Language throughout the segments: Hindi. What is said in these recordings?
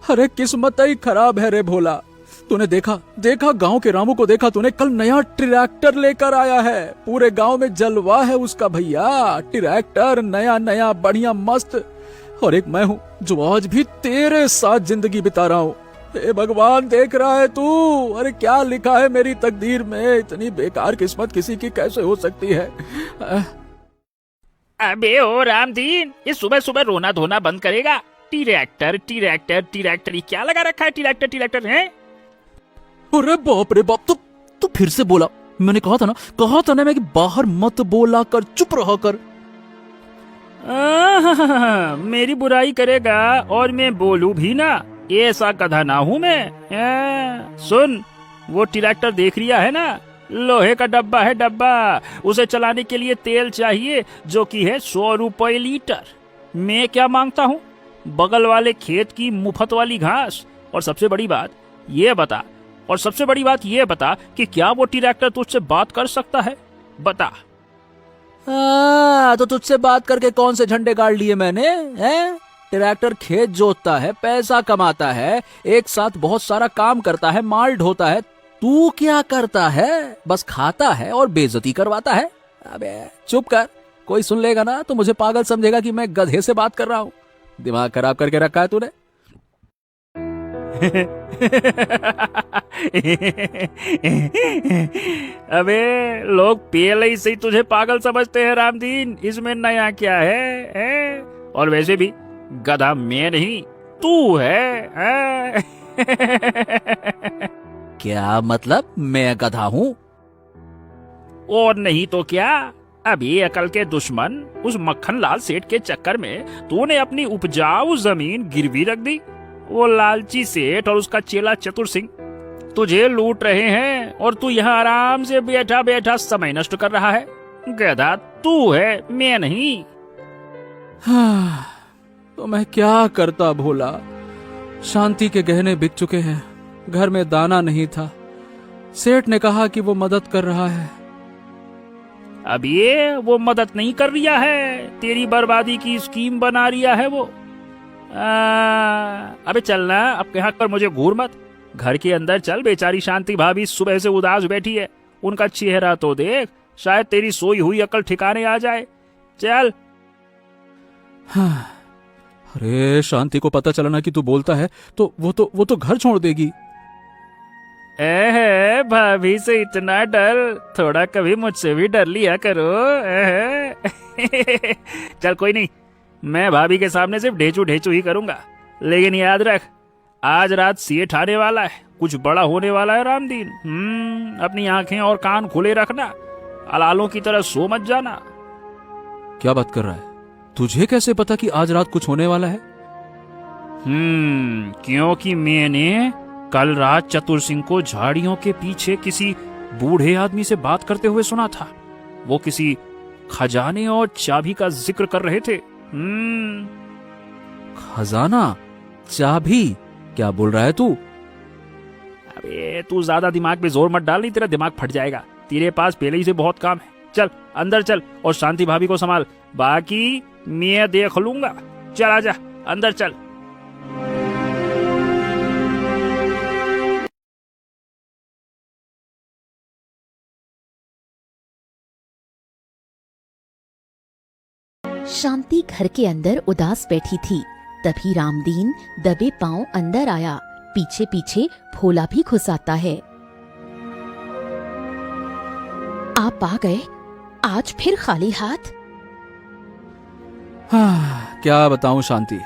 अरे किस्मत ही खराब है रे भोला। तूने देखा गांव के रामू को देखा तूने? कल नया ट्रैक्टर लेकर आया है, पूरे गांव में जलवा है उसका भैया। ट्रैक्टर नया नया बढ़िया मस्त। और एक मैं हूँ जो आज भी तेरे साथ जिंदगी बिता रहा हूँ। हे भगवान देख रहा है तू? अरे क्या लिखा है मेरी तकदीर में? इतनी बेकार किस्मत किसी की कैसे हो सकती है? अबे ओ रामदीन, ये सुबह सुबह रोना धोना बंद करेगा? ट्रैक्टर ट्रैक्टर ट्रैक्टर, ये क्या लगा रखा है ट्रैक्टर ट्रैक्टर है? अरे बाप रे बाप, तू फिर से बोला। मैंने कहा था ना मैं कि बाहर मत बोला कर, चुप रहा कर। मेरी बुराई करेगा और मैं बोलूं भी ना, ऐसा गधा ना हूं मैं। सुन, वो ट्रैक्टर देख रिया है ना, लोहे का डब्बा है डब्बा। उसे चलाने के लिए तेल चाहिए जो कि है 100 रुपए लीटर। मैं क्या मांगता हूँ? बगल वाले खेत की मुफ्त वाली घास। और सबसे बड़ी बात ये बता कि क्या वो ट्रैक्टर तुझसे बात कर सकता है? बता। तो तुझसे बात करके कौन से झंडे गाड़ लिए मैंने? ट्रैक्टर खेत जोतता है, पैसा कमाता है, एक साथ बहुत सारा काम करता है, माल ढोता है। तू क्या करता है? बस खाता है और बेइज्जती करवाता है। अबे चुप कर, कोई सुन लेगा ना तो मुझे पागल समझेगा कि मैं गधे से बात कर रहा हूँ। दिमाग खराब करके रखा है तूने। अबे लोग पहले ही से तुझे पागल समझते हैं रामदीन, इसमें नया क्या है? और वैसे भी गधा मैं नहीं तू है। क्या मतलब मैं गधा हूँ? और नहीं तो क्या। अभी अकल के दुश्मन उस मक्खन लाल सेठ के चक्कर में तूने अपनी उपजाऊ जमीन गिरवी रख दी। वो लालची सेठ और उसका चेला चतुर सिंह तुझे लूट रहे हैं और तू यहाँ आराम से बैठा बैठा समय नष्ट कर रहा है। गधा तू है, मैं नहीं। तो मैं क्या करता भोला? शांति के गहने बिक चुके हैं, घर में दाना नहीं था। सेठ ने कहा कि वो मदद कर रहा है। अब ये वो मदद नहीं कर रिया है, तेरी बर्बादी की स्कीम बना रिया है वो। अबे चलना, अब यहाँ पर मुझे घूर मत। घर के अंदर चल, बेचारी शांति भाभी सुबह से उदास बैठी है, उनका चेहरा तो देख, शायद तेरी सोई हुई अकल ठिकाने आ जाए। चल। अरे शांति को पता चला ना कि तू बोलता है तो वो तो घर छोड़ देगी। भाभी से इतना डर, थोड़ा कभी मुझसे भी डर लिया करो। चल कोई नहीं, मैं भाभी के सामने सिर्फ ढेचू ढेचू ही करूंगा। लेकिन याद रख, आज रात सेठ आने वाला है, कुछ बड़ा होने वाला है रामदीन। अपनी आंखें और कान खुले रखना, अलालों की तरह सो मत जाना। क्या बात कर रहा है? तुझे कैसे पता कि आज रात कुछ होने वाला है? क्योंकि मैंने कल रात चतुर सिंह को झाड़ियों के पीछे किसी बूढ़े आदमी से बात करते हुए सुना था। वो किसी खजाने और चाबी का जिक्र कर रहे थे। खजाना? चाबी? क्या बोल रहा है तू? अबे तू ज्यादा दिमाग पे जोर मत डाल, नहीं तेरा दिमाग फट जाएगा। तेरे पास पहले ही से बहुत काम है। चल अंदर चल और शांति भाभी को संभाल, बाकी मैं देख लूंगा। चल आजा, अंदर चल। शांति घर के अंदर उदास बैठी थी। तभी रामदीन दबे पांव अंदर आया। पीछे पीछे भोला भी घुस आता है। आप आ गए, आज फिर खाली हाथ? क्या बताऊं शांति,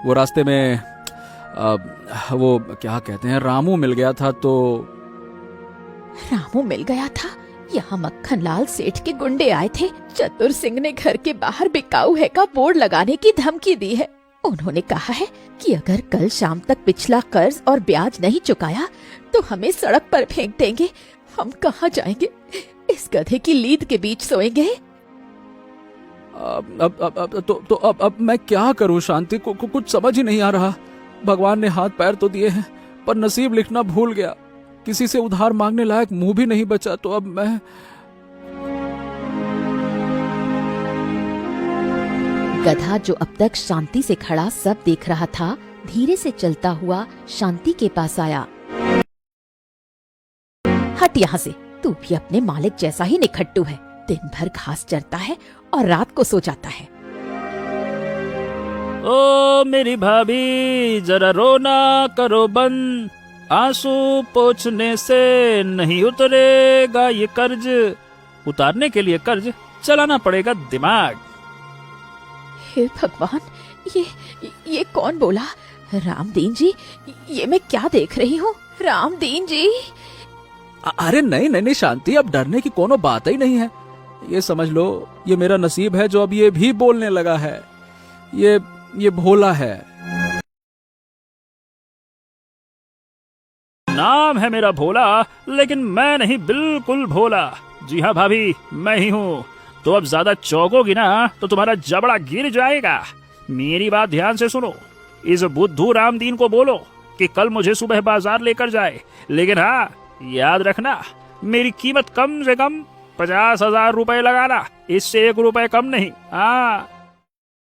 वो रास्ते में वो क्या कहते हैं, रामू मिल गया था। तो रामू मिल गया था? यहाँ मक्खन लाल सेठ के गुंडे आए थे। चतुर सिंह ने घर के बाहर बिकाऊ है का बोर्ड लगाने की धमकी दी है। उन्होंने कहा है कि अगर कल शाम तक पिछला कर्ज और ब्याज नहीं चुकाया तो हमें सड़क पर फेंक देंगे। हम कहाँ जाएंगे? इस गधे की लीद के बीच सोएंगे। अब मैं क्या करूं शांति को कुछ समझ ही नहीं आ रहा। भगवान ने हाथ पैर तो दिए हैं पर नसीब लिखना भूल गया। किसी से उधार मांगने लायक मुंह भी नहीं बचा। तो अब मैं गधा जो अब तक शांति से खड़ा सब देख रहा था, धीरे से चलता हुआ शांति के पास आया। हट यहाँ से, तू भी अपने मालिक जैसा ही निखट्टू है। दिन भर घास चरता है और रात को सो जाता है। ओ मेरी भाभी, जरा रोना करो बंद, आंसू पोंछने से नहीं उतरेगा ये कर्ज। उतारने के लिए कर्ज चलाना पड़ेगा दिमाग। हे भगवान, ये कौन बोला? रामदीन जी, ये मैं क्या देख रही हूँ? रामदीन जी। अरे नहीं नहीं नहीं शांति, अब डरने की कोनो बात ही नहीं है। ये समझ लो, ये मेरा नसीब है जो अब ये भी बोलने लगा है। ये भोला है। नाम है मेरा भोला, लेकिन मैं नहीं बिल्कुल भोला। जी हाँ भाभी, मैं ही हूँ। तो अब ज्यादा चौंकोगी ना तो तुम्हारा जबड़ा गिर जाएगा। मेरी बात ध्यान से सुनो। इस बुद्धू रामदीन को बोलो कि कल मुझे सुबह बाजार लेकर जाए, लेकिन हाँ याद रखना, मेरी कीमत कम से कम 50,000 रुपए लगाना, इससे 1 रुपए कम नहीं। हाँ।